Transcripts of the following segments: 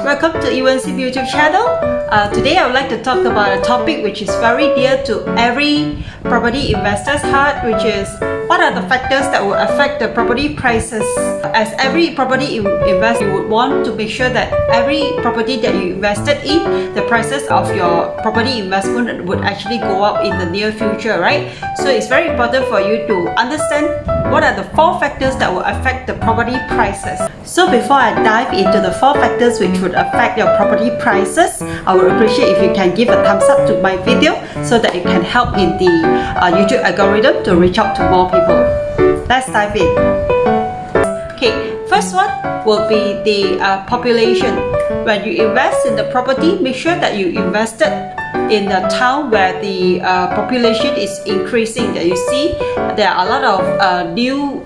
welcome to UNC YouTube channel. Today I would like to talk about a topic which is very dear to every property investor's heart, which is what are the factors that will affect the property prices. As every property investor, you would want to make sure that every property that you invested in, the prices of your property investment would actually go up in the near future, right? So it's very important for you to understand what are the 4 factors that will affect the property prices. So before I dive into the 4 factors which would affect your property prices, I would appreciate if you can give a thumbs up to my video so that it can help in the YouTube algorithm to reach out to more people. Let's dive in. Okay, first one will be the population. When you invest in the property, make sure that you invested in the town where the population is increasing. That you see there are a lot of new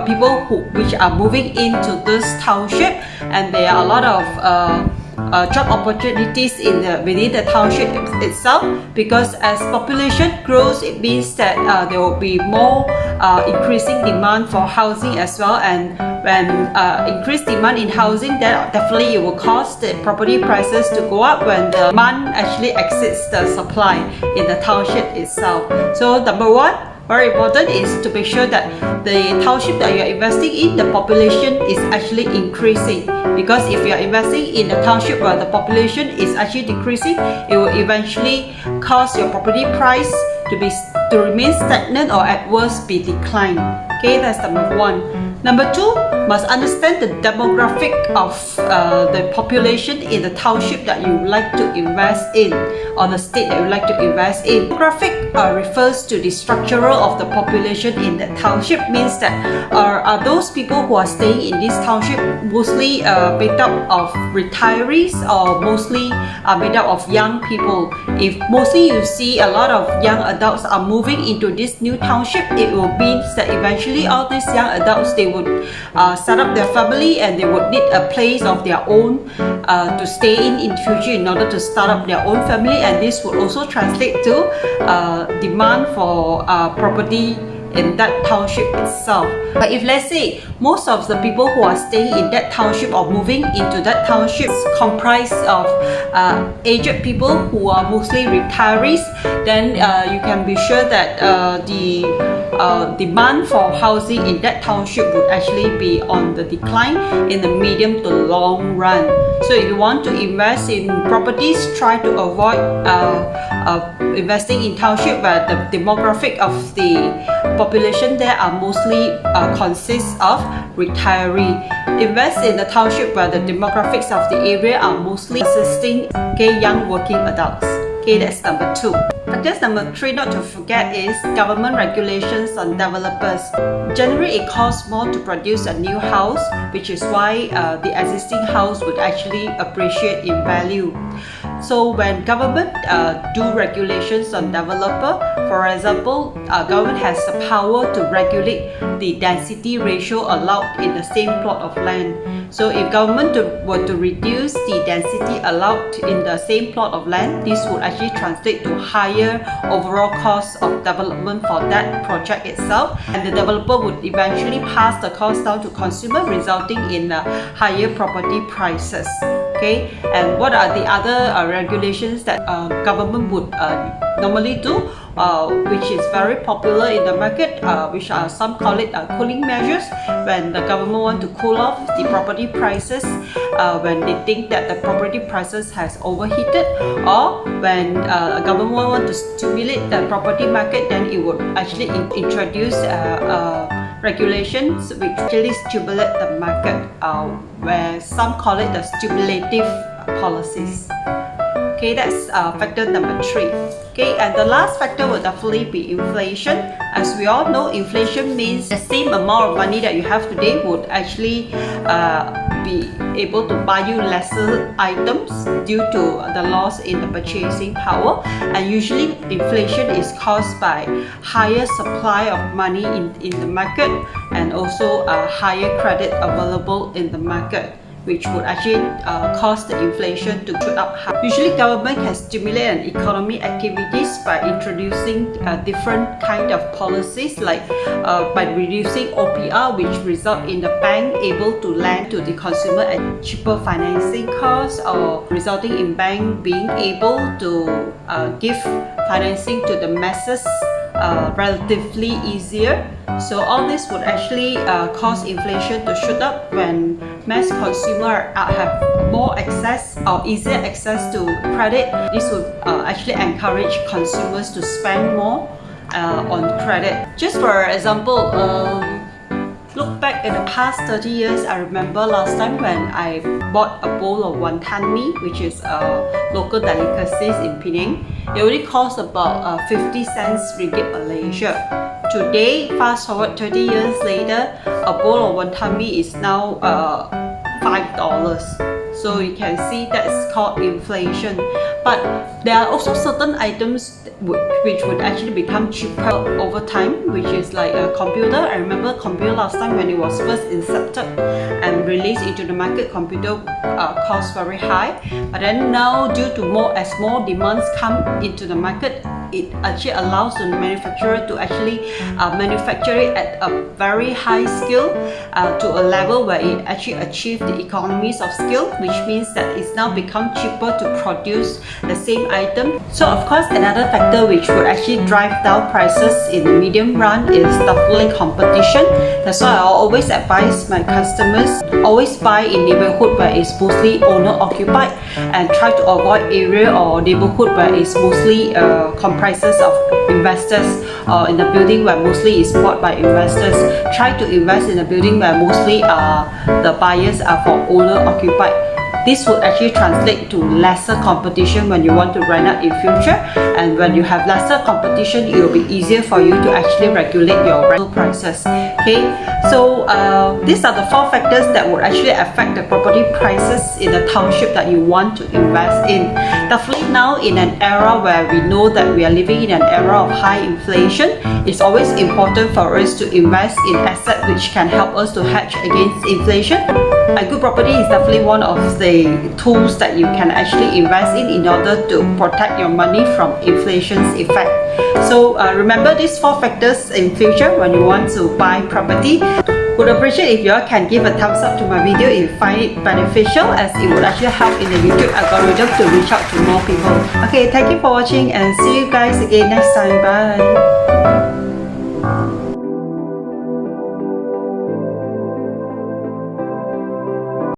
people which are moving into this township, and there are a lot of job opportunities within the township itself, because as population grows, it means that there will be more increasing demand for housing as well. And when increased demand in housing, then definitely it will cause the property prices to go up when the demand actually exceeds the supply in the township itself. So number 1, very important, is to make sure that the township that you are investing in, the population is actually increasing. Because if you are investing in a township where the population is actually decreasing, it will eventually cause your property price to remain stagnant or at worst be declined. Okay, that's number 1. Number 2, must understand the demographic of the population in the township that you would like to invest in, or the state that you would like to invest in. Demographic refers to the structural of the population in the township. Means that are those people who are staying in this township mostly made up of retirees, or mostly made up of young people. If mostly you see a lot of young adults are moving into this new township, it will mean that eventually all these young adults, they would set up their family, and they would need a place of their own to stay in future in order to start up their own family. And this would also translate to demand for property in that township itself. But if let's say most of the people who are staying in that township or moving into that township comprised of aged people who are mostly retirees, then you can be sure that the demand for housing in that township would actually be on the decline in the medium to long run. So if you want to invest in properties, try to avoid investing in township where the demographic of the population there are mostly consists of retiree. Invest in the township where the demographics of the area are mostly consisting young working adults. Okay, that's number 2. Factors number 3 not to forget is government regulations on developers. Generally, it costs more to produce a new house, which is why the existing house would actually appreciate in value. So when government do regulations on developer, for example, government has the power to regulate the density ratio allowed in the same plot of land. So if government were to reduce the density allowed in the same plot of land, this would actually translate to higher overall cost of development for that project itself, and the developer would eventually pass the cost down to consumer, resulting in higher property prices. Okay, and what are the other regulations that government would normally do, which is very popular in the market, which are some call it cooling measures, when the government want to cool off the property prices when they think that the property prices has overheated, or when a government want to stimulate the property market, then it would actually introduce regulations which actually stimulate the market, where some call it the stimulative policies. Okay, that's factor number 3. Okay, and the last factor will definitely be inflation. As we all know, inflation means the same amount of money that you have today would actually be able to buy you lesser items due to the loss in the purchasing power. And usually inflation is caused by higher supply of money in the market, and also higher credit available in the market. which would actually cause the inflation to shoot up high. Usually government can stimulate an economy activities by introducing different kind of policies like by reducing OPR, which result in the bank able to lend to the consumer at cheaper financing costs, or resulting in bank being able to give financing to the masses relatively easier. So all this would actually cause inflation to shoot up when mass consumer have more access or easier access to credit. This would actually encourage consumers to spend more on credit. Just for example, look back in the past 30 years, I remember last time when I bought a bowl of wonton mee, which is local delicacies in Penang. It only cost about 50 cents ringgit Malaysia. Today, fast forward 30 years later, a bowl of wonton mee is now $5. So you can see that's called inflation. But there are also certain items which would actually become cheaper over time, which is like a computer. I remember computer last time when it was first incepted and released into the market, computer cost very high. But then now, due to as more demands come into the market, it actually allows the manufacturer to actually manufacture it at a very high scale to a level where it actually achieves the economies of scale, which means that it's now become cheaper to produce the same item. So of course, another factor which would actually drive down prices in the medium run is stifling competition. That's why I always advise my customers, always buy in neighborhood where it's mostly owner occupied, and try to avoid area or neighborhood where it's mostly comprises of investors, or in a building where mostly is bought by investors. Try to invest in a building where mostly the buyers are for owner occupied. This would actually translate to lesser competition when you want to rent out in future, and when you have lesser competition, it will be easier for you to actually regulate your rental prices. Okay, so these are the 4 factors that would actually affect the property prices in the township that you want to invest in. Definitely now in an era where we know that we are living in an era of high inflation, it's always important for us to invest in assets which can help us to hedge against inflation. A good property is definitely one of the tools that you can actually invest in order to protect your money from inflation's effect. So remember these 4 factors in future when you want to buy property. Would appreciate if you all can give a thumbs up to my video if you find it beneficial, as it would actually help in the YouTube algorithm to reach out to more people. Okay, thank you for watching and see you guys again next time. Bye.